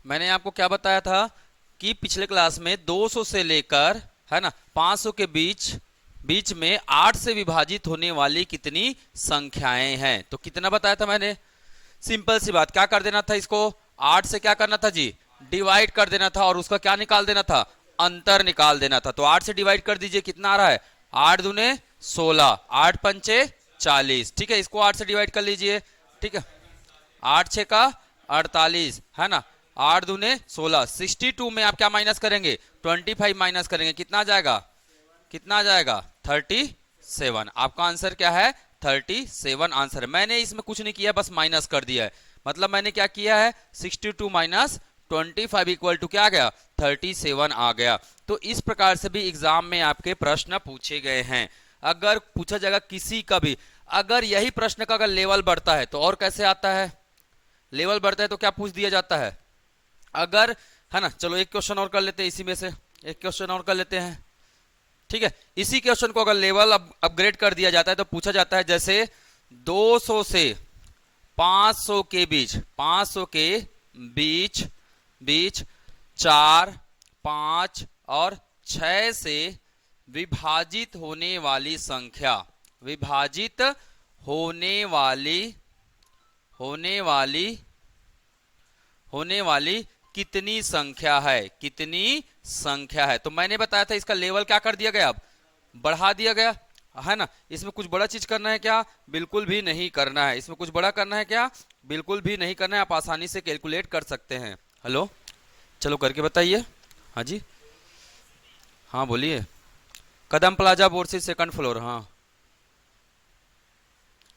मैंने आपको क्या बताया था कि पिछले क्लास में 200 से लेकर है ना 500 के बीच बीच में 8 से विभाजित होने वाली कितनी संख्याएं हैं। तो कितना बताया था मैंने? सिंपल सी बात, क्या कर देना था इसको? 8 से क्या करना था जी? डिवाइड कर देना था और उसका क्या निकाल देना था? अंतर निकाल देना था। तो 8 से डिवाइड कर दीजिए, कितना आ रहा है? 8 दूने 16, 8 पंचे 40। ठीक है, इसको 8 से डिवाइड कर लीजिए। ठीक है, 8 छः का 48 है ना, 8 दूने 16, 62 में आप क्या माइनस करेंगे? 25 माइनस करेंगे, कितना आ जाएगा? कितना आ जाएगा? 37। आपका आंसर क्या है? 37 आंसर है। मैंने इसमें कुछ नहीं किया, बस माइनस कर दिया है। मतलब मैंने क्या किया है? 62 माइनस 25 इक्वल टू क्या आ गया? 37 आ गया। तो इस प्रकार से भी एग्जाम में आपके प्रश्न पूछे गए हैं। अगर पूछा जाएगा किसी का भी, अगर यही प्रश्न का अगर लेवल बढ़ता है तो और कैसे आता है? लेवल बढ़ता है तो क्या पूछ दिया जाता है? अगर है ना, चलो एक क्वेश्चन और कर लेते हैं, इसी में से एक क्वेश्चन और कर लेते हैं। ठीक है, इसी क्वेश्चन को अगर लेवल अपग्रेड कर दिया जाता है तो पूछा जाता है जैसे 200 से 500 के बीच, 500 के बीच बीच 4, 5 और 6 से विभाजित होने वाली संख्या, विभाजित होने वाली होने वाली होने वाली कितनी संख्या है? कितनी संख्या है? तो मैंने बताया था इसका लेवल क्या कर दिया गया? अब बढ़ा दिया गया है ना। इसमें कुछ बड़ा चीज करना है क्या? बिल्कुल भी नहीं करना है। इसमें कुछ बड़ा करना है क्या? बिल्कुल भी नहीं करना है। आप आसानी से कैलकुलेट कर सकते हैं। हेलो, चलो करके बताइए। हाँ जी, हाँ बोलिए। कदम प्लाजा बोरसी सेकंड फ्लोर। हाँ,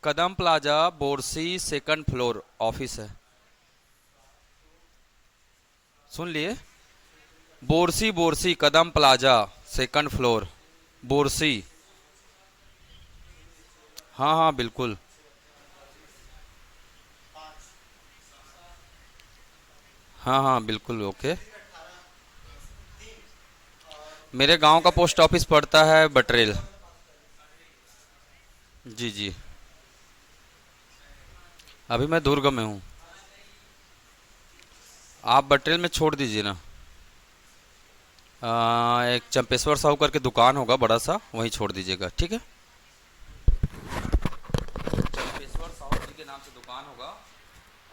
कदम plaza Borsi second floor office है, सुन लिए? बोरसी, बोरसी कदम प्लाजा सेकंड फ्लोर बोरसी। हाँ हाँ बिल्कुल। हाँ हाँ बिल्कुल, ओके। मेरे गांव का पोस्ट ऑफिस पड़ता है बटरेल। जी जी, अभी मैं दुर्ग में हूँ। आप बटरेल में छोड़ दीजिए ना। एक चंपेश्वर साहू करके दुकान होगा बड़ा सा, वहीं छोड़ दीजिएगा, ठीक है? चंपेश्वर साहू जी के नाम से दुकान होगा,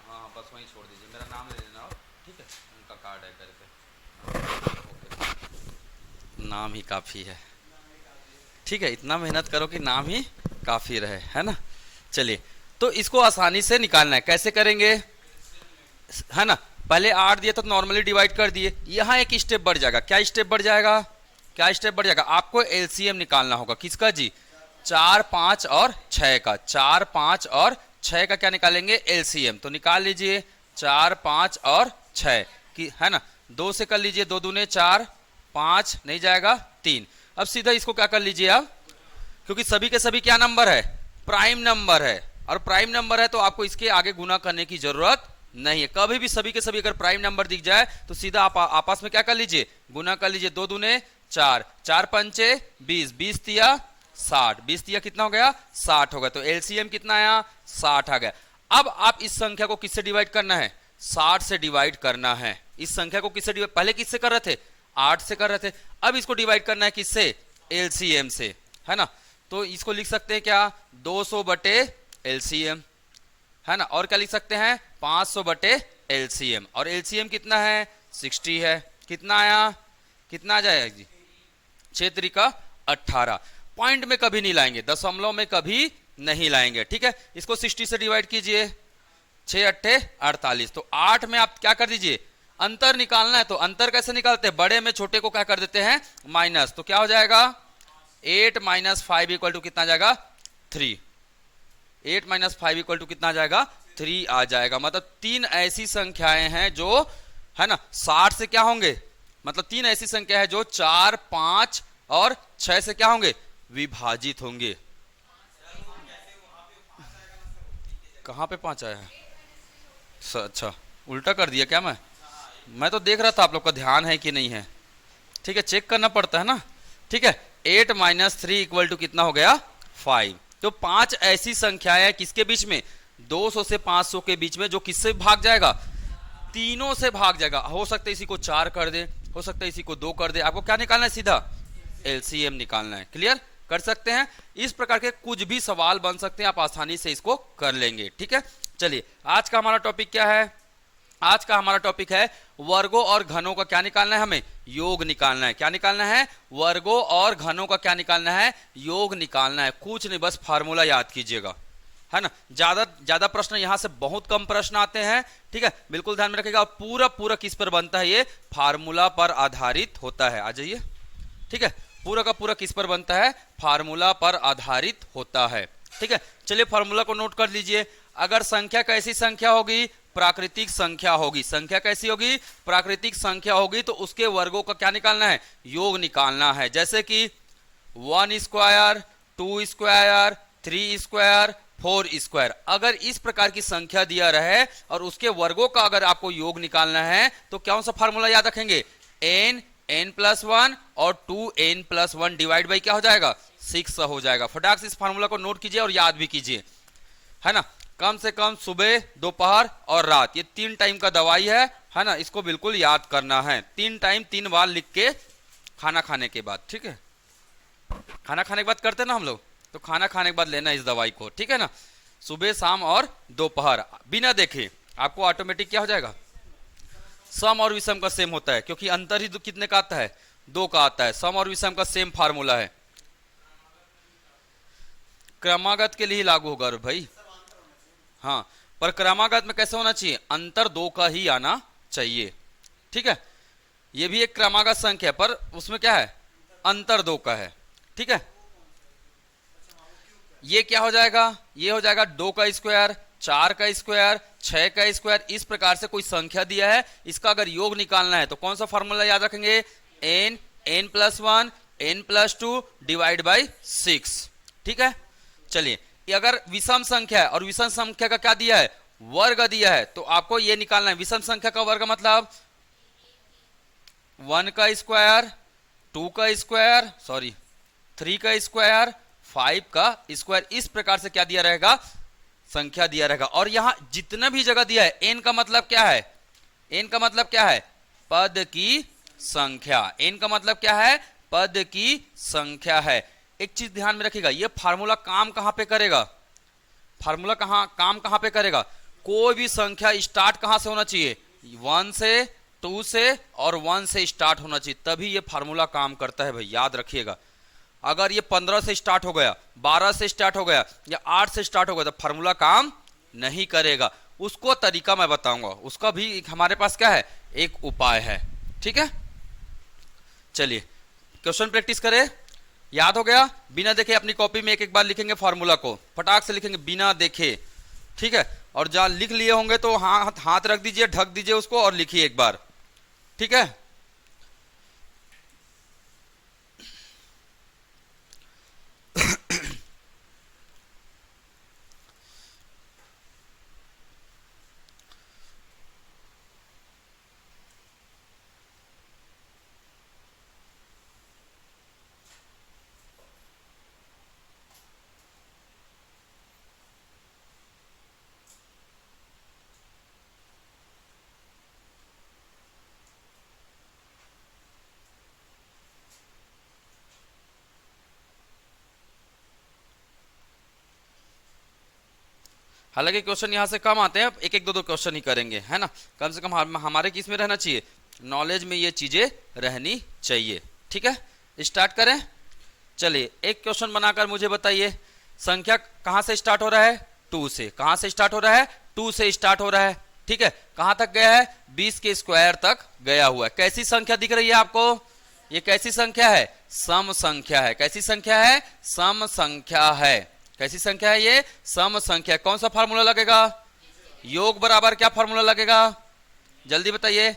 हाँ बस वहीं छोड़ दीजिए। मेरा नाम ले लेना आप, ठीक है? उनका कार्ड है करके, ओके। नाम ही काफ़ी है, ठीक है? इतना मेहनत करो कि नाम ही काफ़ी रहे, है ना? चलिए, तो इसको आसानी से निकालना है। कैसे करेंगे, है ना? पहले 8 दिया तो नॉर्मली डिवाइड कर दिए। यहाँ एक स्टेप बढ़ जाएगा। क्या स्टेप बढ़ जाएगा? क्या स्टेप बढ़ जाएगा? आपको एलसीएम निकालना होगा। किसका जी? 4, 5 और 6 का। 4, 5 और 6 का क्या निकालेंगे? एलसीएम। तो निकाल लीजिए 4, 5 और 6 की, है ना? 2 से कर लीजिए, 2 दूने 4, 5 नहीं जाएगा 3। अब सीधा इसको क्या कर लीजिए आप, क्योंकि सभी के सभी क्या नंबर है? प्राइम नंबर है। और प्राइम नंबर है तो आपको इसके आगे गुना करने की जरूरत नहीं है। कभी भी सभी के सभी अगर प्राइम नंबर दिख जाए तो सीधा आप आपस में क्या कर लीजिए? गुना कर लीजिए। 2 दूने 4, 4 पंचे 20, 20 तिया 60, 20 तिया कितना हो गया? 60 हो गया। तो एलसीएम कितना आया? 60 आ गया। अब आप इस संख्या को किससे डिवाइड करना है? 60 से डिवाइड करना है। इस संख्या को किससे डिवाइड, पहले किससे कर रहे थे? 8 से कर रहे थे। अब इसको डिवाइड करना है किससे? एलसीएम से, है ना? तो इसको लिख सकते हैं क्या? 200 बटे एलसीएम, है ना? और क्या लिख सकते हैं? 500 बटे एलसीएम। और एलसीएम कितना है? 60 है। कितना आया? कितना आ जाएगा जी? 6 त्रिका 18। पॉइंट में कभी नहीं लाएंगे, दशमलव में कभी नहीं लाएंगे, ठीक है? इसको 60 से डिवाइड कीजिए, 6 अट्ठे 48। तो 8 में आप क्या कर दीजिए? अंतर निकालना है। तो अंतर कैसे निकालते हैं? बड़े में छोटे को क्या कर देते हैं? माइनस। तो क्या हो जाएगा? 8 माइनस 5 इक्वल टू कितना आ जाएगा? 3। 8 माइनस 5 इक्वल टू कितना आ जाएगा? 3 आ जाएगा। मतलब 3 ऐसी संख्याएं हैं जो, है ना, 60 से क्या होंगे? मतलब 3 ऐसी संख्या है जो 4, 5 और 6 से क्या होंगे? विभाजित होंगे। कहां पे 5 आया है? अच्छा, उल्टा कर दिया क्या? मैं तो देख रहा था आप लोग का ध्यान है कि नहीं है। ठीक है, चेक करना पड़ता है ना। ठीक है, 8 माइनस 3 इक्वल टू कितना हो गया? 5। तो 5 ऐसी संख्याएं किसके बीच में? 200 से 500 के बीच में, जो किससे भाग जाएगा? तीनों से भाग जाएगा। हो सकता है इसी को 4 कर दे, हो सकता है इसी को 2 कर दे। आपको क्या निकालना है? सीधा एलसीएम निकालना है। क्लियर? कर सकते हैं। इस प्रकार के कुछ भी सवाल बन सकते हैं, आप आसानी से इसको कर लेंगे। ठीक है, चलिए आज का हमारा टॉपिक क्या है? आज का हमारा टॉपिक है वर्गों और घनों का क्या निकालना है? हमें योग निकालना है। क्या निकालना है? वर्गों और घनों का क्या निकालना है? योग निकालना है। कुछ नहीं, बस फार्मूला याद कीजिएगा, है ना। ज्यादा प्रश्न यहां से बहुत कम प्रश्न आते हैं। ठीक है, बिल्कुल ध्यान में रखिएगा। पूरा पूरा किस पर बनता है? ये फार्मूला पर आधारित होता है। आ जाइए। ठीक है, पूरा का पूरा किस पर बनता है? फार्मूला पर आधारित होता है। ठीक है, चलिए फार्मूला को नोट कर लीजिए। अगर संख्या कैसी संख्या होगी? प्राकृतिक संख्या होगी। संख्या कैसी होगी? प्राकृतिक संख्या होगी। तो उसके वर्गों का क्या निकालना है? योग निकालना है। जैसे कि 1 स्क्वायर, 2 स्क्वायर, 3 स्क्वायर, 4 स्क्वायर। अगर इस प्रकार की संख्या दिया रहे और उसके वर्गों का अगर आपको योग निकालना है तो कौन सा फार्मूला याद रखेंगे? n+1 और 2n+1 डिवाइड बाई क्या हो जाएगा? 6 हो जाएगा। फटाक से इस फार्मूला को नोट कीजिए और याद भी कीजिए, है ना। कम से कम सुबह, दोपहर और रात, ये 3 टाइम का दवाई है ना। इसको बिल्कुल याद करना है। 3 टाइम 3 बार लिख के खाना खाने के बाद। ठीक है, खाना खाने के बाद करते ना हम लोग, तो खाना खाने के बाद लेना इस दवाई को। ठीक है ना, सुबह, शाम और दोपहर, बिना देखे आपको ऑटोमेटिक क्या हो जाएगा? सम और विषम का सेम होता है, क्योंकि अंतर ही कितने का आता है? 2 का आता है। सम और विषम का सेम फार्मूला है। क्रमागत के लिए लागू होगा भाई। हाँ, पर क्रमागत में कैसे होना चाहिए? अंतर 2 का ही आना चाहिए। ठीक है, ये भी एक क्रमागत संख्या है, पर उसमें क्या है? अंतर 2 का है। ठीक है, ये क्या हो जाएगा? ये हो जाएगा 2 का स्क्वायर, 4 का स्क्वायर, 6 का स्क्वायर। इस प्रकार से कोई संख्या दिया है, इसका अगर योग निकालना है तो कौन सा फॉर्मूला याद रखेंगे? n+1 n+2 divide by 6। ठीक है, चलिए अगर विषम संख्या है और विषम संख्या का क्या दिया है? वर्ग दिया है, तो आपको ये निकालना है। विषम संख्या का वर्ग मतलब 1 का स्क्वायर, 2 का स्क्वायर, सॉरी 3 का स्क्वायर, 5 का स्क्वायर। इस प्रकार से क्या दिया रहेगा? संख्या दिया रहेगा। और यहां जितना भी जगह दिया है, n का मतलब क्या है? n का मतलब क्या है? पद की संख्या। n का मतलब क्या है? पद की संख्या है। एक चीज ध्यान में रखिएगा, ये फार्मूला काम कहां पे करेगा? फार्मूला काम कहां पे करेगा? कोई भी संख्या स्टार्ट कहां से होना चाहिए? 1 से, 2 से और 1 से स्टार्ट होना चाहिए, तभी ये फार्मूला काम करता है भाई। याद रखिएगा, अगर ये 15 से स्टार्ट हो गया, 12 से स्टार्ट हो गया या 8 से स्टार्ट हो गया तो फार्मूला काम नहीं करेगा। उसको तरीका मैं बताऊंगा, उसका भी हमारे पास क्या है? एक उपाय है। ठीक है, चलिए क्वेश्चन प्रैक्टिस करें। याद हो गया? बिना देखे अपनी कॉपी में एक एक बार लिखेंगे फार्मूला को, फटाक से लिखेंगे बिना देखे। ठीक है, और जहां लिख लिए होंगे तो हाथ रख दीजिए, ढक दीजिए उसको और लिखिए एक बार। ठीक है, हालांकि क्वेश्चन यहाँ से कम आते हैं, एक एक दो दो क्वेश्चन ही करेंगे, है ना। कम से कम हमारे किस में रहना चाहिए? नॉलेज में ये चीजें रहनी चाहिए। ठीक है, स्टार्ट करें। चलिए एक क्वेश्चन बनाकर मुझे बताइए, संख्या कहाँ से स्टार्ट हो रहा है? 2 से। कहाँ से स्टार्ट हो रहा है? 2 से स्टार्ट हो रहा है। ठीक है, कहाँ तक गया है? 20 के स्क्वायर तक गया हुआ है। कैसी संख्या दिख रही है आपको? ये कैसी संख्या है? सम संख्या है। कैसी संख्या है? सम संख्या है। कैसी संख्या है ये? सम संख्या। कौन सा फार्मूला लगेगा? योग बराबर क्या फार्मूला लगेगा? जल्दी बताइए।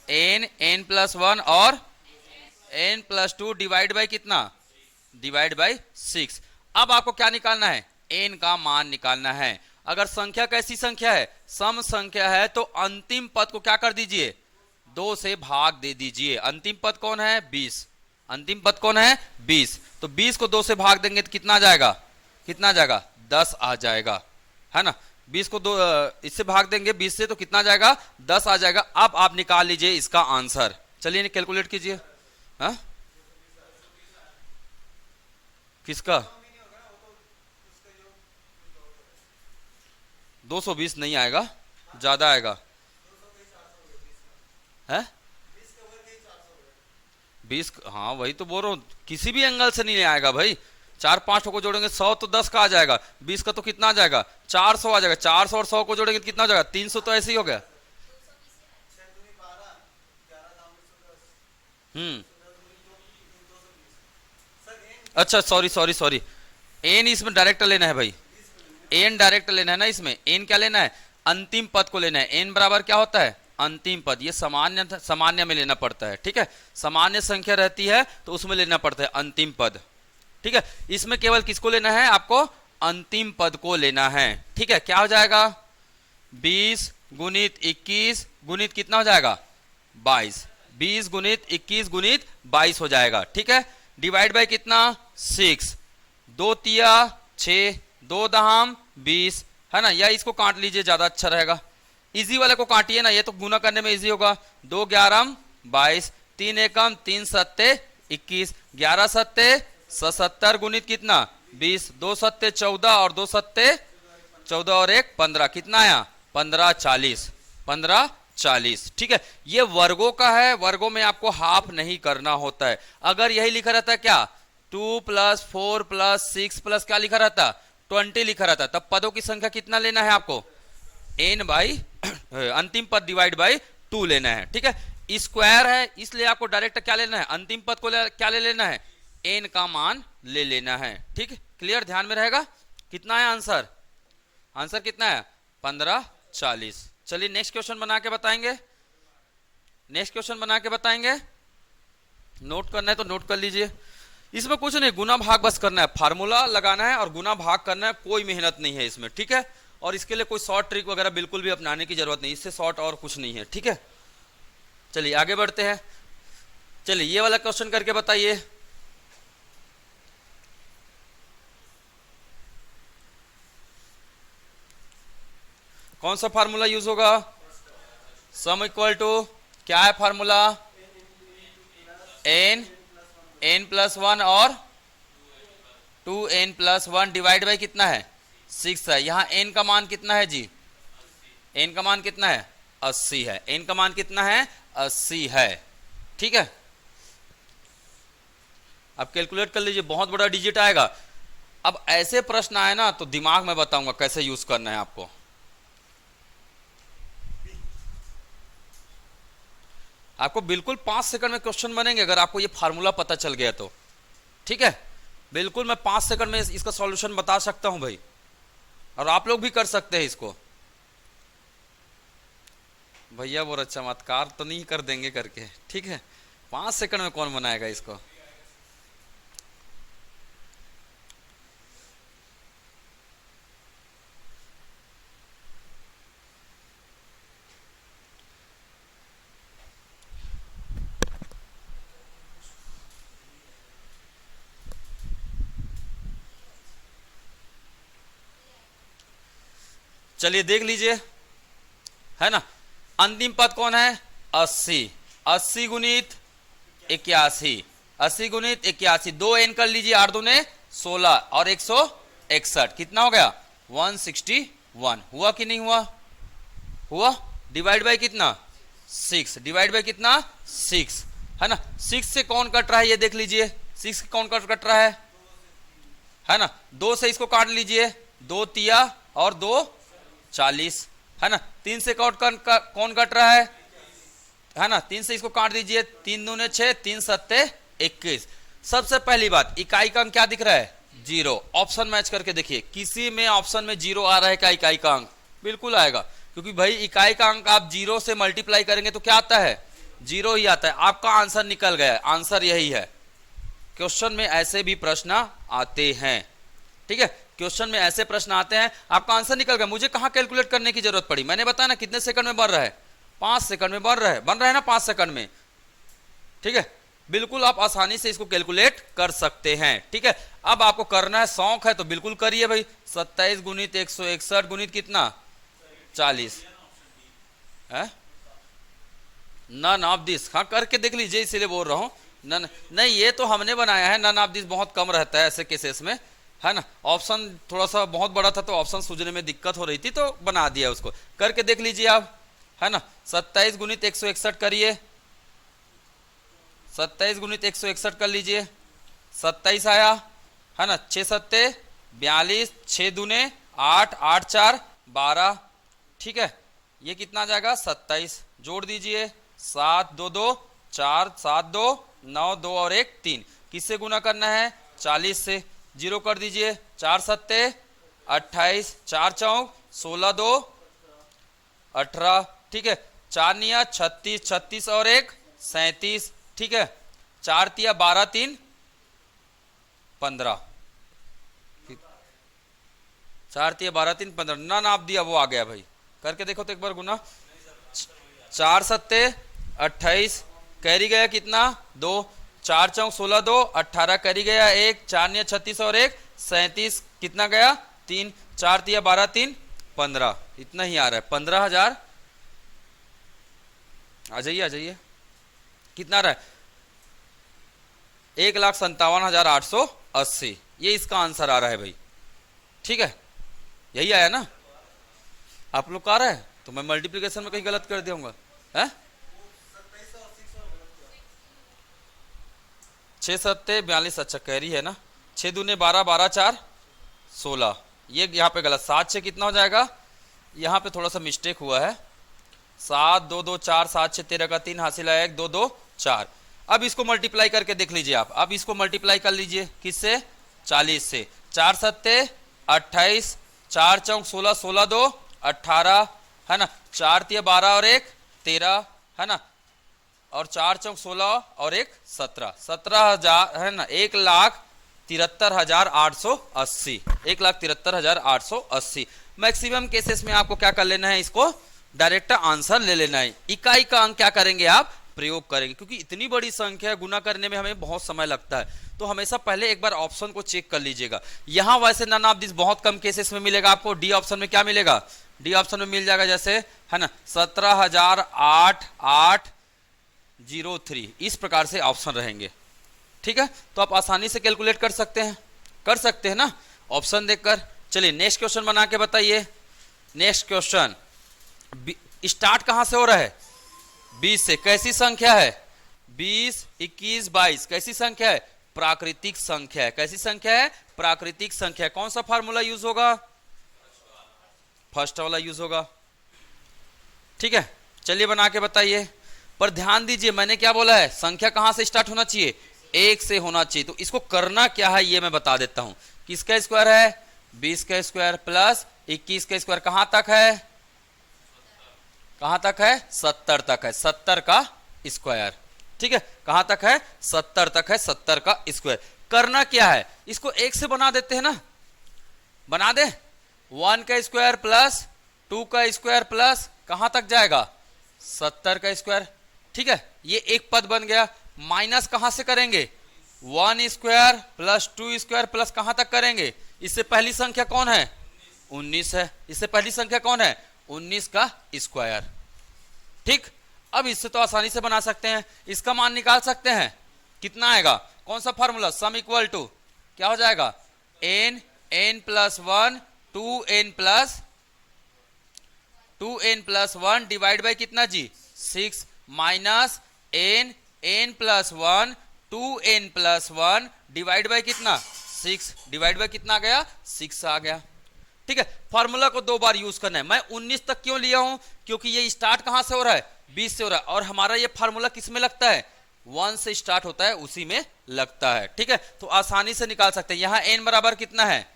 n+1 और n+2 डिवाइड बाई कितना? Divide by 6। अब आपको क्या निकालना है? n का मान निकालना है। अगर संख्या कैसी संख्या है? सम संख्या है, तो अंतिम पद को क्या कर दीजिए? 2 से भाग दे दीजिए। अंतिम पद कौन है? 20। अंतिम पद कौन है? 20। तो 20 को 2 से भाग देंगे तो कितना आ जाएगा? कितना आ जाएगा? 10 आ जाएगा, है ना। 20 को दो इससे भाग देंगे 20 से तो कितना जाएगा 10 आ जाएगा। अब आप निकाल लीजिए इसका आंसर, चलिए कैलकुलेट कीजिए। हाँ किसका 220 नहीं आएगा, ज्यादा आएगा है 20। हाँ वही तो बोल रहा हूँ, किसी भी एंगल से नहीं आएगा भाई। 4-5 को जोड़ेंगे 100 तो 10 का आ जाएगा, 20 का तो कितना आ जाएगा 400 आ जाएगा। 400 और 100 को जोड़ेंगे तो कितना हो जाएगा 300, तो ऐसे ही हो गया। अच्छा सॉरी सॉरी सॉरी, एन इसमें डायरेक्ट लेना है भाई, एन डायरेक्ट लेना है ना इसमें। एन क्या लेना है अंतिम पद को लेना है। एन बराबर क्या होता है अंतिम पद, ये सामान्य में लेना पड़ता है। ठीक है, सामान्य संख्या रहती है तो उसमें लेना पड़ता है अंतिम पद। ठीक है, इसमें केवल किसको लेना है आपको अंतिम पद को लेना है। ठीक है, क्या हो जाएगा 20 गुणित 21 गुणित कितना हो जाएगा 22, 20 गुणित 21 गुणित 22 हो जाएगा। ठीक है, डिवाइड बाय कितना 6, 2 तिया 6, 2 दहाम 20 है ना, या इसको काट लीजिए ज्यादा अच्छा रहेगा। इजी वाले को काटिए ना, ये तो गुना करने में इजी होगा। 2 11 22, 3 एकम 3 सत्ते 21, 11 सत्ते 77 गुणित कितना 20, 2 सत्ते 14 और 2 सत्ते 14 और 1 15, कितना आया 15 40, 15 40। ठीक है, ये वर्गों का है, वर्गों में आपको हाफ नहीं करना होता है। अगर यही लिखा रहता है क्या 2 + 4 + 6 प्लस क्या लिखा रहता 20 लिखा रहता, तब पदों की संख्या कितना लेना है आपको n बाई अंतिम पद डिवाइड बाई 2 लेना है। ठीक है, स्क्वायर है इसलिए आपको डायरेक्ट क्या लेना है अंतिम पद को क्या ले लेना है n का मान ले लेना है। ठीक, क्लियर, ध्यान में रहेगा। कितना है आंसर, आंसर कितना है 15 40। चलिए नेक्स्ट क्वेश्चन बना के बताएंगे, नेक्स्ट क्वेश्चन बना के बताएंगे। नोट करना है तो नोट कर लीजिए। इसमें कुछ नहीं, गुना भाग बस करना है, फार्मूला लगाना है और गुना भाग करना है, कोई मेहनत नहीं है इसमें। ठीक है, और इसके लिए कोई शॉर्ट ट्रिक वगैरह बिल्कुल भी अपनाने की जरूरत नहीं, इससे शॉर्ट और कुछ नहीं है। ठीक है, चलिए आगे बढ़ते हैं। चलिए ये वाला क्वेश्चन करके बताइए। कौन सा फार्मूला यूज होगा, सम इक्वल टू क्या है फार्मूला n +1 और 2n + 1 डिवाइड बाई कितना है 6 है। यहां n का मान कितना है जी, n का मान कितना है 80 है, n का मान कितना है 80 है। ठीक है, अब कैलकुलेट कर लीजिए, बहुत बड़ा डिजिट आएगा। अब ऐसे प्रश्न आए ना तो दिमाग में बताऊंगा कैसे यूज करना है आपको। आपको बिल्कुल 5 सेकंड में क्वेश्चन बनेंगे अगर आपको ये फार्मूला पता चल गया तो। ठीक है, बिल्कुल मैं 5 सेकंड में इसका सॉल्यूशन बता सकता हूं भाई, और आप लोग भी कर सकते हैं इसको। भैया वो चमत्कार तो नहीं कर देंगे करके। ठीक है, 5 सेकंड में कौन बनाएगा इसको। चलिए देख लीजिए, है ना, अंतिम पद कौन है 80, 80 गुणित 81, 80 गुणित 81, 2 n कर लीजिए, 8 दूने 16 और 161, कितना हो गया 161। हुआ कि नहीं हुआ, हुआ। डिवाइड बाय कितना 6, डिवाइड बाय कितना 6, है ना। 6 से कौन कट रहा है ये देख लीजिए, 6 से कौन कट रहा है ना। 2 से इसको काट लीजिए, 2 तिया और 2 40, है ना। 3 से कौन कट रहा है ना, 3 से इसको काट दीजिए, 3 दूने 6, 3 सत्ते 21। सबसे पहली बात, इकाई का अंक क्या दिख रहा है 0। ऑप्शन मैच करके देखिए, किसी में ऑप्शन में 0 आ रहा है क्या, इकाई का अंक बिल्कुल आएगा, क्योंकि भाई इकाई का अंक आप 0 से मल्टीप्लाई करेंगे तो क्या आता है 0 ही आता है। आपका आंसर निकल गया, आंसर यही है। क्वेश्चन में ऐसे भी प्रश्न आते हैं। ठीक है, क्वेश्चन में ऐसे प्रश्न आते हैं, आपका आंसर निकल गया। मुझे कहां कैलकुलेट करने की जरूरत पड़ी, मैंने बताया ना कितने सेकंड में बन रहा है 5 सेकंड में बन रहा है ना 5 सेकंड में। ठीक है, बिल्कुल आप आसानी से इसको कैलकुलेट कर सकते हैं। ठीक है, अब आपको करना है, शौक है तो बिल्कुल करिए भाई। 27 गुणित 161 गुणित कितना 40 है, नन ऑफ दिस। हाँ करके देख लीजिए, इसीलिए बोल रहा हूँ। नन नहीं, ये तो हमने बनाया है, नन ऑफ दिस बहुत कम रहता है ऐसे केसेस में, है ना। ऑप्शन थोड़ा सा बहुत बड़ा था तो ऑप्शन सूझने में दिक्कत हो रही थी तो बना दिया उसको। करके देख लीजिए आप, है ना। 27 गुणित 161 करिए, 27 गुणित 161 कर लीजिए, 27 आया, है ना। 6 सत्ते 42, 6 दूने 8, 8 4 12। ठीक है, ये कितना आ जाएगा 27। जोड़ दीजिए, 7 2 2 4, 7 2 9, 2 और 1 3। किससे गुना करना है 40 से। जीरो कर दीजिए, 4 सत्ते 28, 4 चौक 16 2 18। ठीक है, 4 निया 36, 36 और 1 37। ठीक है, 4 तिया 12 3 15, 4 तिया 12 3 15। ना नाप दिया वो आ गया भाई। करके देखो तो एक बार गुना। 4 सत्ते 28, कैरी गया कितना 2, 4 चौक 16 2 18, कैरी गया 1, 4 निया 36 और 1 37, कितना गया 3, 4 तिया 12 3 15। इतना ही आ रहा है 15,000। आ जाइए आ जाइए, कितना रहा है 1,57,880। ये इसका आंसर आ रहा है भाई। ठीक है, यही आया ना। आप लोग का आ रहा है तो मैं मल्टीप्लिकेशन में कहीं गलत कर दूंगा है। 6 सत्ते 42, अच्छा कैरी है ना। 6 दूने 12, 12 4 16। ये यहाँ पे गलत, 7 6 कितना हो जाएगा, यहाँ पे थोड़ा सा मिस्टेक हुआ है। 7 2 2 4, 7 6 13 का 3 हासिल आया 1 2 2 4। अब इसको मल्टीप्लाई करके देख लीजिए आप। अब इसको मल्टीप्लाई कर लीजिए किससे 40 से। 4 सत्ते 28, 4 चौक 16 16 2 18, है ना। 4 तिया 12 और 1 13, है ना। और 4 चौक 16 और 1 17, 17,000, है ना। 1,73,880, 1,73,880। मैक्सिमम केसेस में आपको क्या कर लेना है, इसको डायरेक्ट आंसर ले लेना है। इकाई का अंक क्या करेंगे आप प्रयोग करेंगे, क्योंकि इतनी बड़ी संख्या गुना करने में हमें बहुत समय लगता है। तो हमेशा पहले एक बार ऑप्शन को चेक कर लीजिएगा। यहां वैसे नन ऑफ दिस बहुत कम केसेस में मिलेगा आपको। डी ऑप्शन में क्या मिलेगा, डी ऑप्शन में मिल जाएगा जैसे, है ना 17,803, इस प्रकार से ऑप्शन रहेंगे। ठीक है, तो आप आसानी से कैलकुलेट कर सकते हैं ना ऑप्शन देखकर। चलिए नेक्स्ट क्वेश्चन बना के बताइए। नेक्स्ट क्वेश्चन स्टार्ट कहां से हो रहा है 20 से। कैसी संख्या है 20 21 22, कैसी संख्या है प्राकृतिक संख्या है। कैसी संख्या है प्राकृतिक संख्या। कौन सा फार्मूला यूज होगा, फर्स्ट वाला यूज होगा। ठीक है, चलिए बना के बताइए। पर ध्यान दीजिए मैंने क्या बोला है, संख्या कहां से स्टार्ट होना चाहिए 1 से होना चाहिए। तो इसको करना क्या है ये मैं बता देता हूं। किसका स्क्वायर है 20 का स्क्वायर प्लस 21 का स्क्वायर, कहां तक है, कहां तक है 70 तक है, 70 का स्क्वायर। ठीक है, कहां तक है 70 तक है, 70 का स्क्वायर। करना क्या है, इसको 1 से बना देते हैं ना, बना दे। 1 का स्क्वायर प्लस 2 का स्क्वायर प्लस कहां तक जाएगा 70 का स्क्वायर। ठीक है, ये एक पद बन गया। माइनस कहां से करेंगे 1 स्क्वायर प्लस 2 स्क्वायर प्लस कहां तक करेंगे। इससे पहली संख्या कौन है 19 है। इससे पहली संख्या कौन है 19 का स्क्वायर। ठीक, अब इससे तो आसानी से बना सकते हैं, इसका मान निकाल सकते हैं। कितना आएगा, कौन सा फॉर्मूला, सम इक्वल टू क्या हो जाएगा n plus 1 2n plus 1 divide by कितना जी 6 minus n plus 1 2n plus 1 divide by कितना 6, डिवाइड बाई कितना आ गया 6 आ गया। ठीक है, फार्मूला को 2 बार यूज करना है। मैं 19 तक क्यों लिया हूं, क्योंकि ये स्टार्ट कहां से हो रहा है 20 से हो रहा है, और हमारा ये फार्मूला किस में लगता है 1 से स्टार्ट होता है, उसी में लगता है। ठीक है, तो आसानी से निकाल सकते हैं। यहां n बराबर कितना है,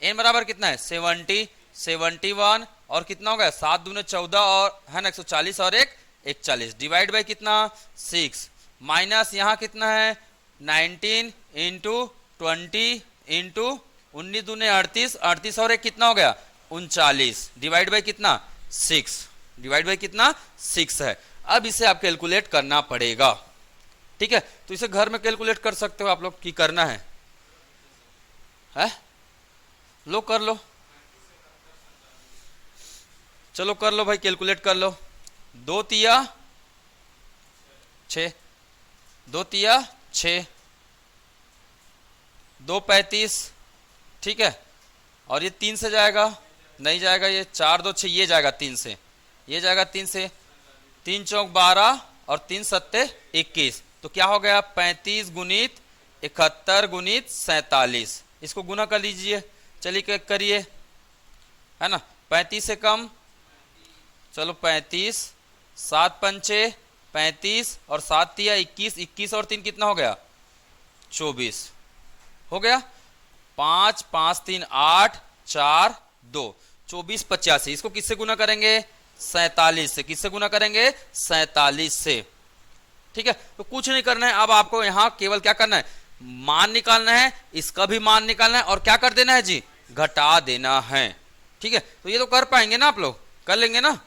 n बराबर कितना है 70 71, और कितना हो गया 7 दूने 14 और है ना 140 और 1 41 डिवाइड बाई कितना 6 माइनस यहाँ कितना है 19 इंटू 20 इंटू 19 दूने 38 38 और 1 कितना हो गया 39 डिवाइड बाई कितना 6, डिवाइड बाई कितना 6 है। अब इसे आप कैलकुलेट करना पड़ेगा। ठीक है, तो इसे घर में कैलकुलेट कर सकते हो आप लोग की करना है, लो कर लो, चलो कर लो भाई, कैलकुलेट कर लो। 2 तिया 6, 2 तिया 6, 2 35, ठीक है, और ये 3 से जाएगा, नहीं जाएगा, ये 4 2 6, ये जाएगा 3 से, ये जाएगा 3 से, 3 चौक 12 और 3 सत्ते 21, तो क्या हो गया 35 गुणित 71 गुणित 47, इसको गुना कर लीजिए, चलिए करिए, है ना, 35 से कम, चलो 35, 7 पंचे 35 और 7 तिया 21, 21 और 3 कितना हो गया 24, हो गया 5 5 3 8 4 2, 24 85, इसको किससे गुना करेंगे 47 से, किससे गुना करेंगे 47 से, ठीक है। तो कुछ नहीं करना है, अब आपको यहां केवल क्या करना है, मान निकालना है, इसका भी मान निकालना है और क्या कर देना है जी, घटा देना है, ठीक है। तो ये तो कर पाएंगे ना आप लोग, कर लेंगे ना,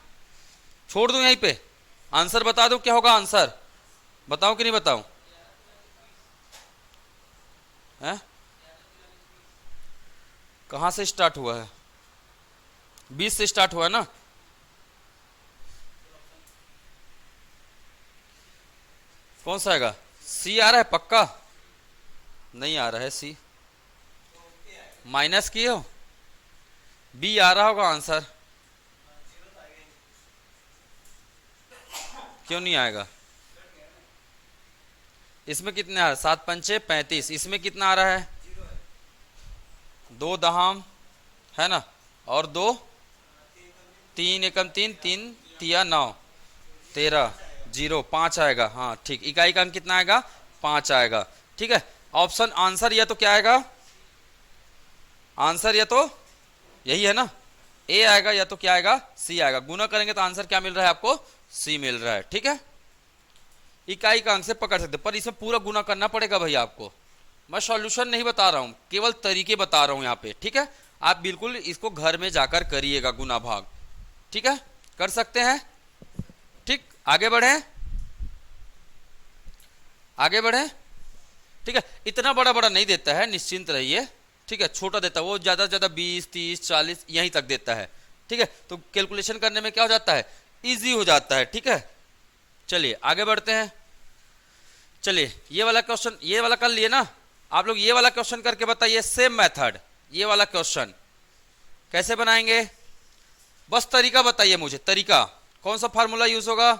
छोड़ दूं यहीं पे, आंसर बता दो क्या होगा, आंसर बताओ कि नहीं बताऊं, है कहां से स्टार्ट हुआ है, 20 से स्टार्ट हुआ है ना, कौन सा आएगा, सी आ रहा है पक्का, नहीं आ रहा है सी, माइनस किए हो, बी आ रहा होगा आंसर, क्यों नहीं आएगा, इसमें कितने आ रहा है 7 पंचे 35, इसमें कितना आ रहा है 2 दहाम, है ना, और 2 3 एकम 3, 3 तिया 9 13 0 5 आएगा, हाँ ठीक, इकाई का अंक कितना आएगा 5 आएगा, ठीक है। ऑप्शन आंसर या तो क्या आएगा, आंसर या तो यही है ना, ए आएगा या तो क्या आएगा सी आएगा, गुना करेंगे तो आंसर क्या मिल रहा है आपको, सी मिल रहा है, ठीक है। इकाई का अंक से पकड़ सकते, पर इसमें पूरा गुना करना पड़ेगा भाई आपको, मैं सॉल्यूशन नहीं बता रहा हूं, केवल तरीके बता रहा हूं यहाँ पे, ठीक है। आप बिल्कुल इसको घर में जाकर करिएगा गुना भाग, ठीक है, कर सकते हैं, ठीक, आगे बढ़े, आगे बढ़े, ठीक है। इतना बड़ा बड़ा नहीं देता है, निश्चिंत रहिए, ठीक है, छोटा देता है वो, ज्यादा से ज्यादा 20 30 40 यहीं तक देता है, ठीक है। तो कैलकुलेशन करने में क्या हो जाता है, इजी हो जाता है, ठीक है। चलिए आगे बढ़ते हैं, चलिए ये वाला क्वेश्चन, ये वाला कर लिए ना आप लोग, ये वाला क्वेश्चन करके बताइए, सेम मेथड, ये वाला क्वेश्चन कैसे बनाएंगे, बस तरीका बताइए मुझे, तरीका कौन सा फार्मूला यूज होगा,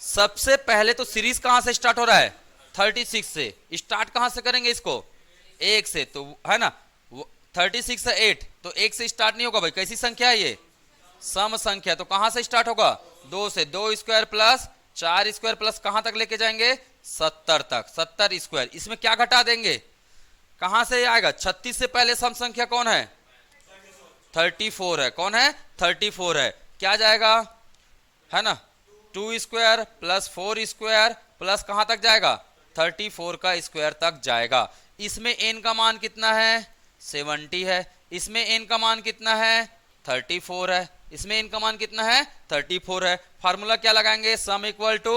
सबसे पहले तो सीरीज कहां से स्टार्ट हो रहा है 36 से, स्टार्ट कहां से करेंगे इसको 1 से, तो है ना 36 से 8, तो 1 से स्टार्ट नहीं होगा भाई, कैसी संख्या है ये, सम संख्या, तो कहां से स्टार्ट होगा 2 से, 2 स्क्वायर प्लस 4 स्क्वायर प्लस कहां तक लेके जाएंगे 70 तक, 70 स्क्वायर, इसमें क्या घटा देंगे, कहां से आएगा 36 से पहले सम संख्या कौन है 34 है, कौन है 34 है, क्या जाएगा, है ना 2 स्क्वायर प्लस 4 स्क्वायर प्लस कहां तक जाएगा 34 का स्क्वायर तक जाएगा, इसमें n का मान कितना है 70 है, इसमें n का मान कितना है 34 है, इसमें n का मान कितना है 34 है, फार्मूला क्या लगाएंगे, sum equal to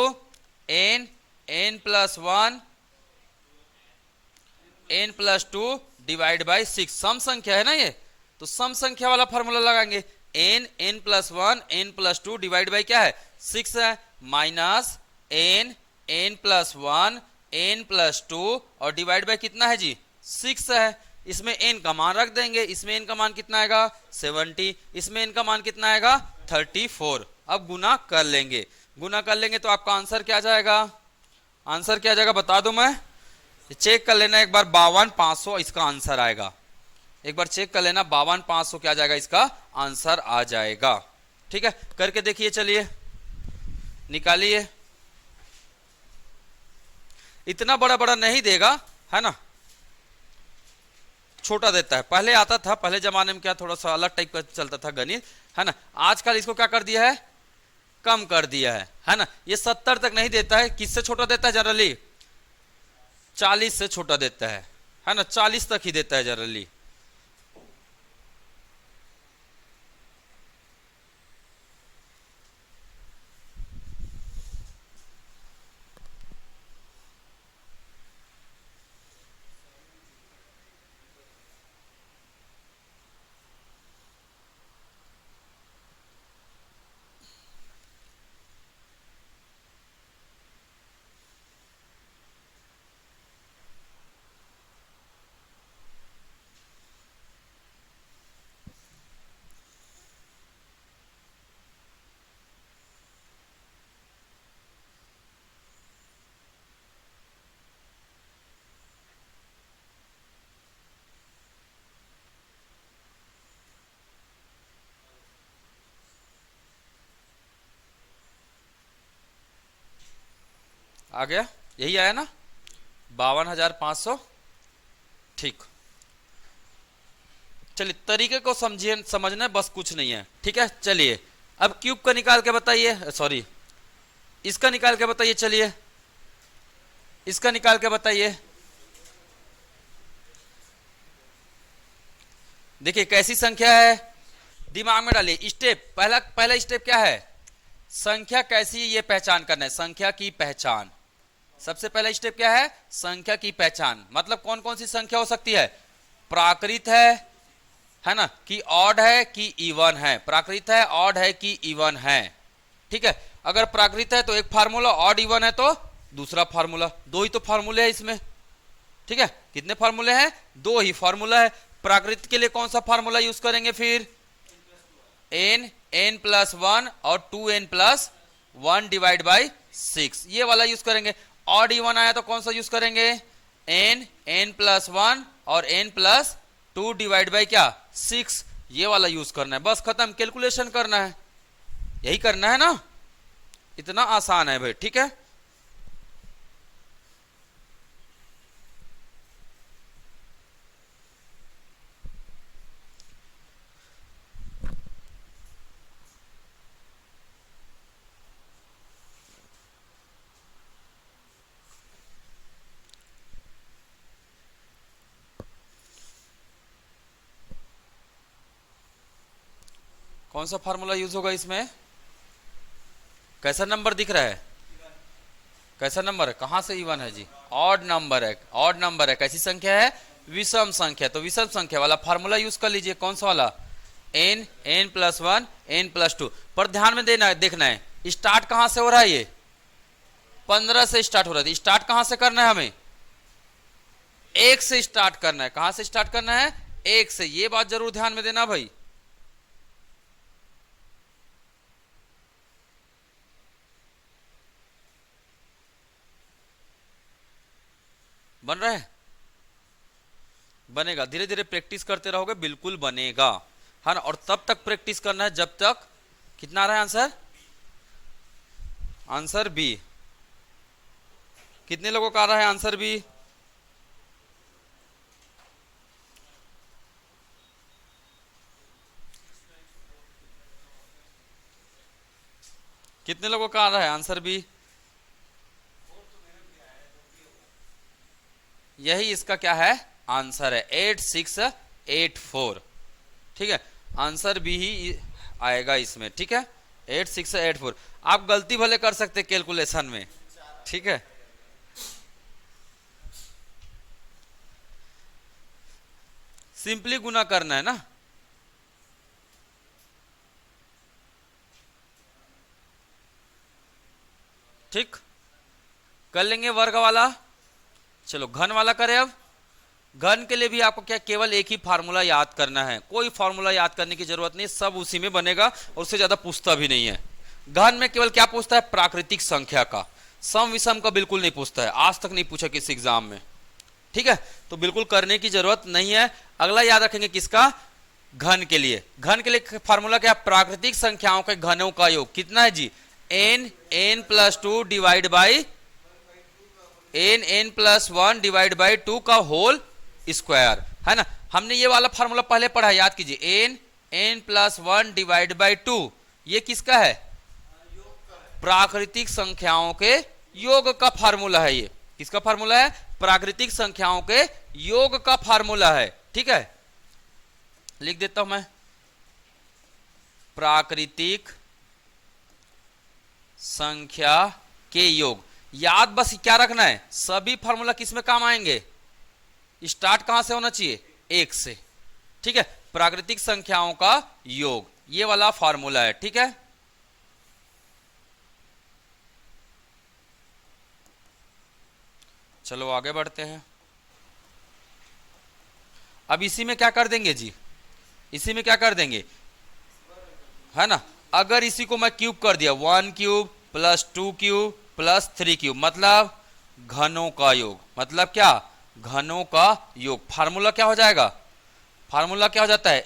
n plus 1 n plus 2 divide by 6, सम संख्या है ना ये, तो सम संख्या वाला फार्मूला लगाएंगे, n plus 1 n plus 2 divide by क्या है 6 है, minus n plus 1 n plus 2 और डिवाइड बाई कितना है जी 6 है, इसमें n का मान रख देंगे, इसमें n का मान कितना आएगा 70, इसमें n का मान कितना आएगा 34, अब गुना कर लेंगे, गुना कर लेंगे तो आपका आंसर क्या जाएगा, आंसर क्या जाएगा बता दो, मैं चेक कर लेना एक बार, 52,500 इसका आंसर आएगा, एक बार चेक कर लेना 52,500 क्या जाएगा इसका आंसर आ जाएगा, ठीक है, करके देखिए, चलिए निकालिए, इतना बड़ा बड़ा नहीं देगा, है ना, छोटा देता है, पहले आता था, पहले जमाने में क्या थोड़ा सा अलग टाइप का चलता था गणित, है ना, आजकल इसको क्या कर दिया है कम कर दिया है ना, ये 70 तक नहीं देता है, किससे छोटा देता है जनरली 40 से छोटा देता है ना, 40 तक ही देता है जनरली, आ गया, यही आया ना 52,500। ठीक, चलिए तरीके को समझिए, समझना है बस, कुछ नहीं है। ठीक है, चलिए अब क्यूब का निकाल के बताइए, सॉरी इसका निकाल के बताइए। चलिए इसका निकाल के बताइए। देखिए कैसी संख्या है, दिमाग में डालिए। स्टेप पहला स्टेप क्या है, संख्या कैसी है ये पहचान करना है, संख्या की पहचान। सबसे पहला स्टेप क्या है, संख्या की पहचान। मतलब कौन कौन सी संख्या हो सकती है, प्राकृत है ना, कि ऑड है कि इवन है, प्राकृत है, ऑड है कि इवन है। ठीक है, अगर प्राकृत है तो एक फार्मूला, ऑड इवन है तो दूसरा फार्मूला, दो ही तो फार्मूले हैं इसमें। ठीक है, कितने फार्मूले हैं, दो ही फार्मूला है। प्राकृत के लिए कौन सा फार्मूला यूज करेंगे फिर, n प्लस 1 और 2n प्लस 1 डिवाइड बाई 6, ये वाला यूज करेंगे। ऑड इवन आया तो कौन सा यूज करेंगे, n प्लस 1 और n प्लस 2 डिवाइड बाई क्या 6, ये वाला यूज करना है। बस खत्म, कैलकुलेशन करना है, यही करना है ना, इतना आसान है भाई। ठीक है, कौन सा फार्मूला यूज होगा इसमें, कैसा नंबर दिख रहा है, कैसा नंबर है, कहां से इवन है जी, ऑड नंबर है, ऑड नंबर है। कैसी संख्या है, विषम संख्या, तो विषम संख्या वाला फार्मूला यूज कर लीजिए। कौन सा वाला, n प्लस 1 n प्लस 2। पर ध्यान में देना है, देखना है स्टार्ट कहां से हो रहा है, ये 15 से स्टार्ट हो रहा है। स्टार्ट कहां से करना है, हमें 1 से स्टार्ट करना है। कहां से स्टार्ट करना है, 1 से, ये बात जरूर ध्यान में देना भाई। बन रहा है, बनेगा, धीरे धीरे प्रैक्टिस करते रहोगे, बिल्कुल बनेगा, है ना। और तब तक प्रैक्टिस करना है जब तक, कितना आ रहा है आंसर, आंसर बी, कितने लोगों का आ रहा है आंसर बी, कितने लोगों का आ रहा है आंसर बी, यही इसका क्या है आंसर है, 8684। ठीक है, आंसर बी ही आएगा इसमें। ठीक है, 8684। आप गलती भले कर सकते कैलकुलेशन में, ठीक है, सिंपली गुना करना है ना। ठीक, कर लेंगे वर्ग वाला। चलो घन वाला करें अब। घन के लिए भी आपको क्या, केवल एक ही फार्मूला याद करना है, कोई फार्मूला याद करने की जरूरत नहीं, सब उसी में बनेगा और उससे ज्यादा पूछता भी नहीं है। घन में केवल क्या पूछता है, प्राकृतिक संख्या का, सम विषम का बिल्कुल नहीं पूछता है, आज तक नहीं पूछा किसी एग्जाम में। ठीक है, तो बिल्कुल करने की जरूरत नहीं है। अगला याद रखेंगे किसका, घन के लिए। घन के लिए फार्मूला क्या, प्राकृतिक संख्याओं के घनों का योग कितना है जी, n plus 2 divide by n plus 1 divide by 2 का होल स्क्वायर, है ना। हमने ये वाला फार्मूला पहले पढ़ा है, याद कीजिए, n प्लस 1 डिवाइड बाई 2, ये किसका है, प्राकृतिक संख्याओं के योग का फार्मूला है। ये किसका फार्मूला है, प्राकृतिक संख्याओं के योग का फार्मूला है। ठीक है, लिख देता हूं मैं, प्राकृतिक संख्या के योग। याद बस क्या रखना है, सभी फार्मूला किस में काम आएंगे, स्टार्ट कहां से होना चाहिए, 1 से। ठीक है, प्राकृतिक संख्याओं का योग, ये वाला फार्मूला है। ठीक है, चलो आगे बढ़ते हैं। अब इसी में क्या कर देंगे जी, इसी में क्या कर देंगे, है ना। अगर इसी को मैं क्यूब कर दिया, 1 cube plus 2 cube plus 3 cube, मतलब घनों का योग, मतलब क्या, घनों का योग। फार्मूला क्या हो जाएगा, फार्मूला क्या हो जाता है,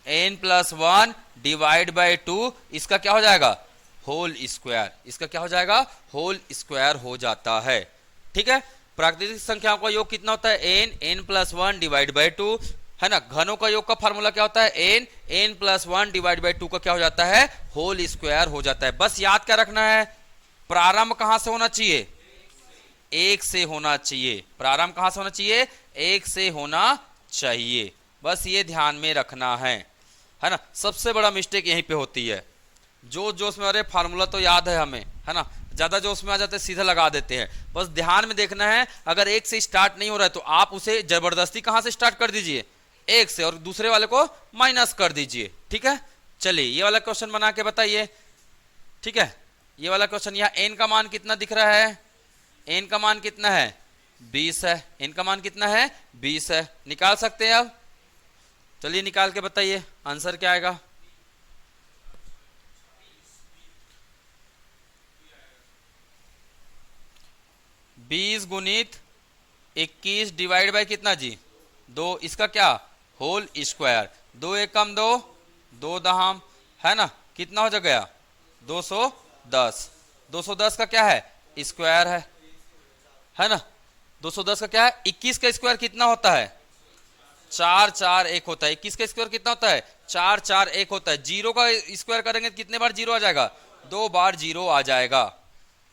n प्लस 1 डिवाइड बाई 2, इसका क्या हो जाएगा, होल स्क्वायर, इसका क्या हो जाएगा, होल स्क्वायर हो जाता है। ठीक है, प्राकृतिक संख्याओं का योग कितना होता है, n, n plus one divide by two, है ना। घनों का योग का फार्मूला क्या होता है, n, n plus one divide by two का क्या हो जाता है, होल स्क्वायर हो जाता है। बस याद क्या रखना है, प्रारंभ कहां से होना चाहिए, एक से होना चाहिए। प्रारंभ कहां से होना चाहिए, एक से होना चाहिए, बस ये ध्यान में रखना है ना। सबसे बड़ा मिस्टेक यहीं पे होती है, जोश में, अरे फार्मूला तो याद है हमें, है ना, ज्यादा जोश में आ जाते हैं, सीधा लगा देते हैं। बस ध्यान में देखना है, अगर एक से स्टार्ट नहीं हो रहा है तो आप उसे जबरदस्ती कहां से स्टार्ट कर दीजिए, एक से, और दूसरे वाले को माइनस कर दीजिए। ठीक है, चलिए ये वाला क्वेश्चन बना के बताइए। ठीक है, ये वाला क्वेश्चन, यहाँ एन का मान कितना दिख रहा है, एन का मान कितना है, 20 है। एन का मान कितना है, 20 है। निकाल सकते हैं अब, चलिए निकाल के बताइए आंसर क्या आएगा। बीस गुणित 21 डिवाइड बाई कितना जी, 2, इसका क्या, होल स्क्वायर। 2 एकम 2, 2 दहम, है ना, कितना हो गया, 210। 210 का क्या है, स्क्वायर है ना। 210 का क्या है, 21 का स्क्वायर कितना होता है, 4 4 1 होता है। 21 का स्क्वायर कितना होता है, 4 4 1 होता है। जीरो का स्क्वायर करेंगे तो कितने बार जीरो आ जाएगा, 2 बार जीरो आ जाएगा,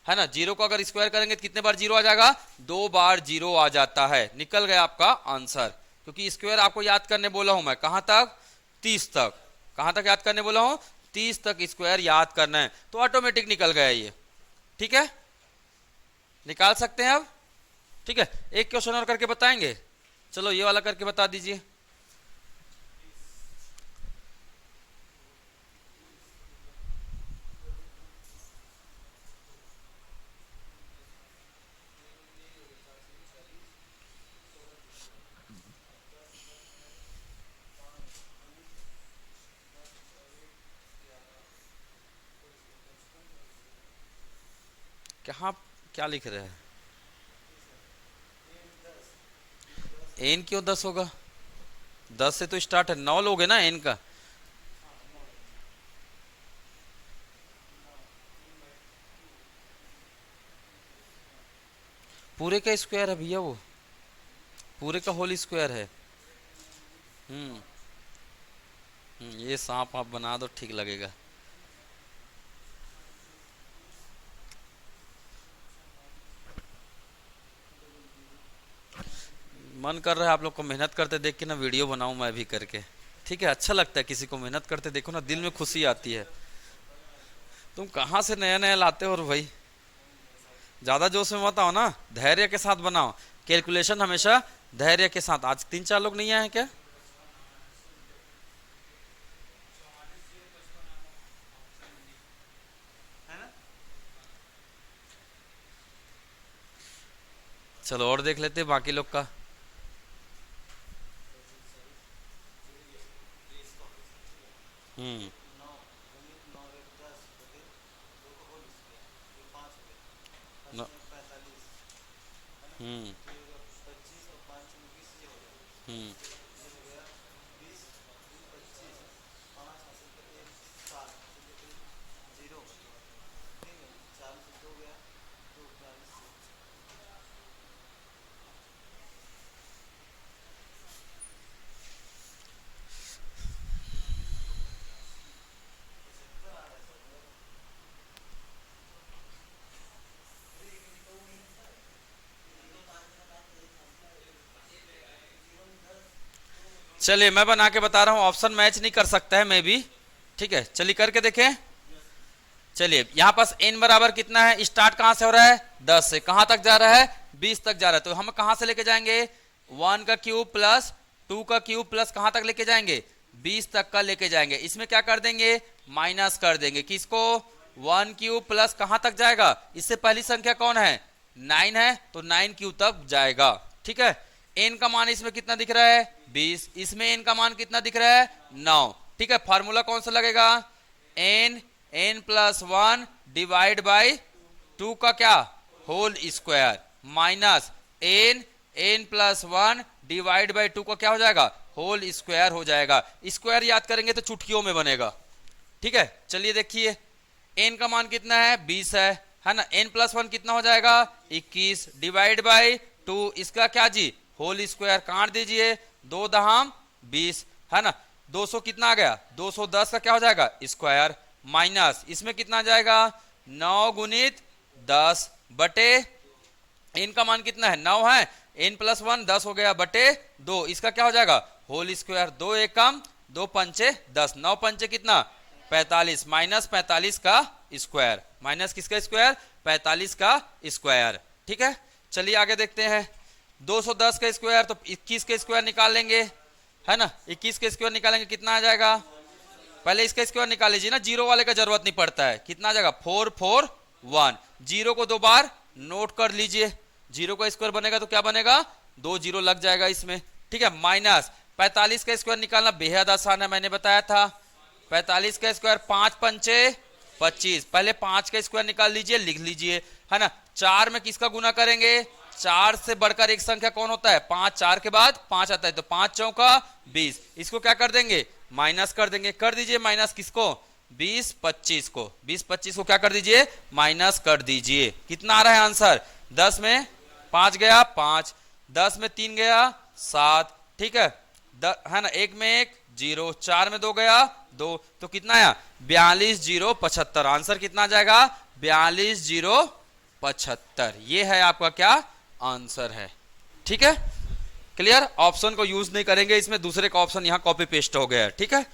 है ना। जीरो को अगर स्क्वायर करेंगे तो कितने बार जीरो आ जाएगा, 2 बार जीरो आ जाता है। निकल गया आपका आंसर, क्योंकि स्क्वायर आपको याद करने बोला हूं मैं, कहां तक, 30 तक। कहां तक याद करने बोला हूं, 30 तक स्क्वायर याद करना है, तो ऑटोमेटिक निकल गया ये। ठीक है, निकाल सकते हैं अब। ठीक है, एक क्वेश्चन और करके बताएंगे, चलो ये वाला करके बता दीजिए। कहाँ, क्या लिख रहे हैं, एन क्यों 10 होगा, 10 से तो स्टार्ट है, 9 लोगे ना एन का। पूरे का स्क्वायर है भैया, वो पूरे का होल स्क्वायर है। हम्म ये सांप आप बना दो, ठीक लगेगा। मन कर रहा है आप लोग को मेहनत करते देख के ना वीडियो बनाऊं मैं भी करके। ठीक है, अच्छा लगता है किसी को मेहनत करते देखो ना, दिल में खुशी आती है। तुम कहाँ से नया नया लाते हो भाई, ज्यादा जोश में मत आओ ना, धैर्य के साथ बनाओ। कैलकुलेशन हमेशा धैर्य के साथ। आज 3 4 लोग नहीं आए हैं क्या, चलो और देख लेते बाकी लोग का। हम्म न- हम्म हम्म चलिए मैं बना के बता रहा हूँ, ऑप्शन मैच नहीं कर सकता है मैं भी। ठीक है, चलिए करके देखें। चलिए यहाँ पास n बराबर कितना है, स्टार्ट कहां से हो रहा है, 10 से, कहां तक जा रहा है, 20 तक जा रहा है। तो हम कहां से लेके जाएंगे, 1 का क्यूब प्लस 2 का क्यूब प्लस कहां तक लेके जाएंगे, 20 तक का लेके जाएंगे। इसमें क्या कर देंगे, माइनस कर देंगे, किसको, 1 क्यूब प्लस कहां तक जाएगा, इससे पहली संख्या कौन है, 9 है, तो 9 क्यूब तक जाएगा। ठीक है, n का मान इसमें कितना दिख रहा है, 20, इसमें n का मान कितना दिख रहा है, 9। ठीक है, फार्मूला कौन सा लगेगा, n प्लस 1 डिवाइड बाई 2 का क्या, whole square, minus n plus 1 divide by 2 का क्या हो जाएगा, होल स्क्वायर हो जाएगा। स्क्वायर याद करेंगे तो चुटकियों में बनेगा। ठीक है, चलिए देखिए n का मान कितना है 20 है ना। n प्लस 1 कितना हो जाएगा 21 डिवाइड बाई 2, इसका क्या जी होल स्क्वायर, काट दीजिए, 2 दहाम 20 है ना। 200 कितना आ गया 210 का क्या हो जाएगा स्क्वायर, माइनस इसमें कितना आ जाएगा 9 गुणित 10 बटे n का मान कितना है 9 है, n प्लस 1 10 हो गया बटे 2, इसका क्या हो जाएगा होल स्क्वायर, 2 एक कम 2 पंचे 10, 9 पंचे कितना 45 माइनस 45 का स्क्वायर, माइनस किसका स्क्वायर 45 का स्क्वायर। ठीक है, चलिए आगे देखते हैं। 210 का स्क्वायर तो 21 का स्क्वायर निकाल लेंगे है ना। 21 का स्क्वायर निकालेंगे कितना आ जाएगा, पहले इसका स्क्वायर निकाल लीजिए ना, जीरो वाले का जरूरत नहीं पड़ता है। कितना आ जाएगा 441, जीरो को 2 बार नोट कर लीजिए, जीरो का स्क्वायर बनेगा तो क्या बनेगा 2 जीरो लग जाएगा इसमें। ठीक है, माइनस 45 का स्क्वायर निकालना बेहद आसान है, मैंने बताया था। 45 का स्क्वायर 5 पंचे 25, पहले 5 का स्क्वायर निकाल लीजिए, लिख लीजिए है ना। 4 में किसका गुना करेंगे, 4 से बढ़कर एक संख्या कौन होता है 5, 4 के बाद 5 आता है तो 5 चौका 20, इसको क्या कर देंगे माइनस कर देंगे, कर दीजिए माइनस किसको 20 25 को, 20 25 को क्या कर दीजिए माइनस कर दीजिए। कितना आ रहा है आंसर, 10 में 5 गया 5, 10 में 3 गया 7, ठीक है है ना, 1 में 1 0, 4 में 2 गया 2, तो कितना आया 42,075, आंसर कितना आ जाएगा 42,075, ये है आपका क्या आंसर है। ठीक है, क्लियर, ऑप्शन को यूज नहीं करेंगे इसमें, दूसरे का ऑप्शन यहां कॉपी पेस्ट हो गया है। ठीक है,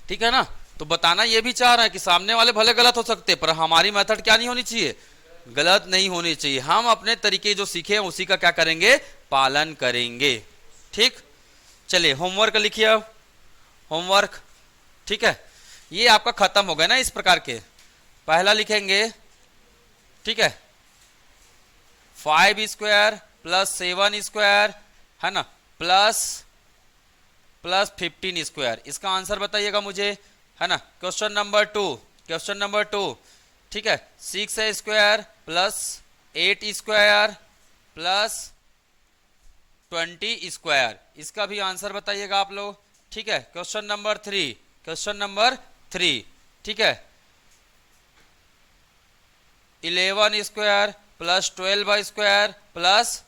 ठीक है ना। तो बताना ये भी चाह रहा है कि सामने वाले भले गलत हो सकते पर हमारी मेथड क्या नहीं होनी चाहिए, गलत नहीं होनी चाहिए। हम अपने तरीके जो सीखे हैं उसी का क्या करेंगे पालन करेंगे। ठीक, चलिए होमवर्क लिखिए अब, होमवर्क। ठीक है, ये आपका खत्म हो गया ना इस प्रकार के। पहला लिखेंगे, ठीक है 5 स्क्वायर प्लस 7 स्क्वायर है ना प्लस 15 स्क्वायर, इसका आंसर बताइएगा मुझे है ना। क्वेश्चन नंबर 2, क्वेश्चन नंबर 2, ठीक है 6 square plus 8 square plus 20 square, इसका भी आंसर बताइएगा आप लोग। ठीक है, क्वेश्चन नंबर 3, क्वेश्चन नंबर 3, ठीक है 11 square plus 12 square plus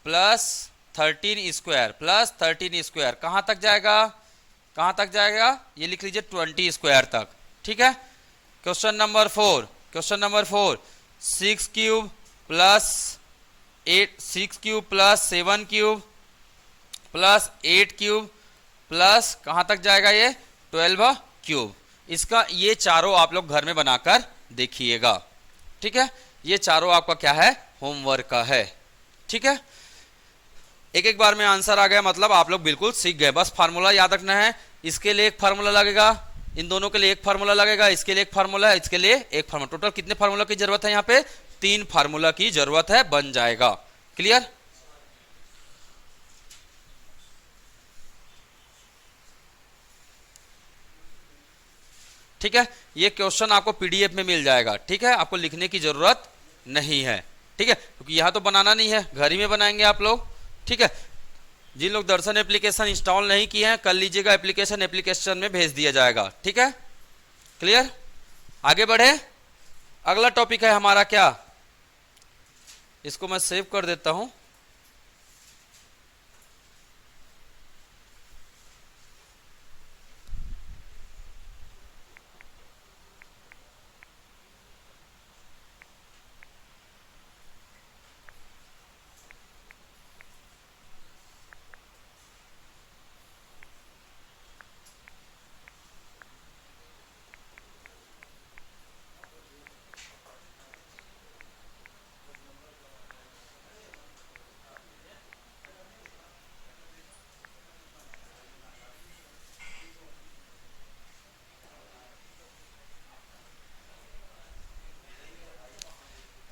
13 square plus 13 square, कहां तक जाएगा, कहां तक जाएगा ये लिख लीजिए 20 स्क्वायर तक। ठीक है, question number 4, question number 4 6 cube plus 8, 6 cube plus 7 cube plus 8 cube plus कहां तक जाएगा ये 12 क्यूब, इसका ये चारों आप लोग घर में बनाकर देखिएगा। ठीक है, ये चारों आपका क्या है होमवर्क का है। ठीक है, एक एक बार में आंसर आ गया मतलब आप लोग बिल्कुल सीख गए। बस फार्मूला याद रखना है, इसके लिए एक फार्मूला लगेगा, इन दोनों के लिए एक फार्मूला लगेगा, इसके लिए एक फार्मूला है, इसके लिए एक फार्मूला, टोटल कितने फार्मूला की जरूरत है यहाँ पे 3 फार्मूला की जरूरत है, बन जाएगा। क्लियर, ठीक है, ये क्वेश्चन आपको पीडीएफ में मिल जाएगा। ठीक है, आपको लिखने की जरूरत नहीं है। ठीक है, क्योंकि यहां तो बनाना नहीं है, घर ही में बनाएंगे आप लोग। ठीक है, जिन लोग दर्शन एप्लीकेशन इंस्टॉल नहीं किए हैं कर लीजिएगा एप्लीकेशन, एप्लीकेशन में भेज दिया जाएगा। ठीक है, क्लियर, आगे बढ़े। अगला टॉपिक है हमारा क्या, इसको मैं सेव कर देता हूं।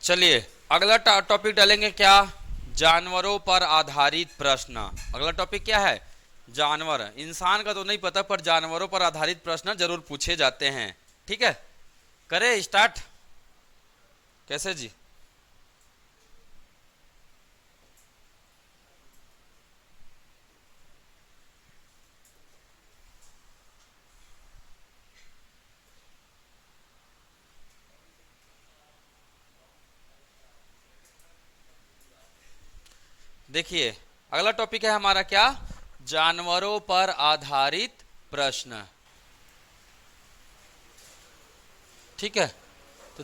चलिए अगला टॉपिक डालेंगे क्या, जानवरों पर आधारित प्रश्न। अगला टॉपिक क्या है, जानवर। इंसान का तो नहीं पता पर जानवरों पर आधारित प्रश्न जरूर पूछे जाते हैं। ठीक है, करें स्टार्ट, कैसे जी। देखिए अगला टॉपिक है हमारा क्या, जानवरों पर आधारित प्रश्न। ठीक है, तो